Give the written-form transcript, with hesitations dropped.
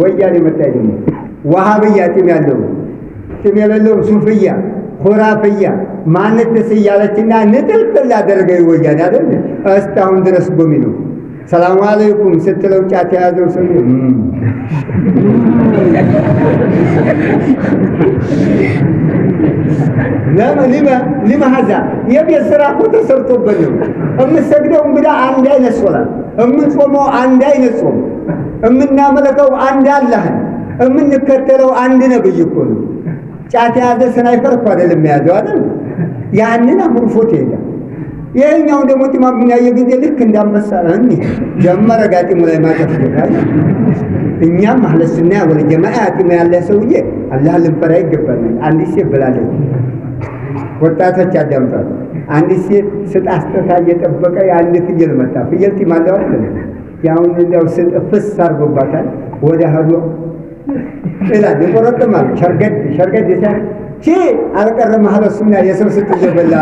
ወያኔ መጣ ደግሞ ወሃብያ ጢም ያለው ጢም የሌለው ሱፍያ ኹራፍያ ማነት ተስያለችና ንጥልጥል አደረገው ወያኔ አይደል እስካሁን ድረስ ጎሚ ነው ሰላም አለይኩም ስትለው ጫት ያዘው ሰው لما هذا يبي السراق وتسرطوا أمسجدوا بلا عند أين الصلاة أمسوموا عند أين الصوم أمنا ملكوا عند الله أمن نكتلوا عندنا بيجون شاتي هذا سنايفر قادة لما يجوا يعني نفرفوت هذا يعني يوم ده متى ما بنيا يجي لك كندام بس أني جمرة قاتي ملاي ما تفرق إنيا محل السنة ولا جماعة ما الله سويه الله لم فرق قبلنا عندي شيء بلاده ወጣቶች አዳምጣሉ አንድ ሴት ስጣስተታ እየጠበቀ ያን ፍየል መጣ ፍየል ትማለው አይደል ያውን እንደው ስጥፍስ አርጎባታል ወደ ሀዶ እላ ደቆረጠማል ሸርገድ ይሳ ቺ አልቀረም ማህለሱና የሰው ስትጀበላ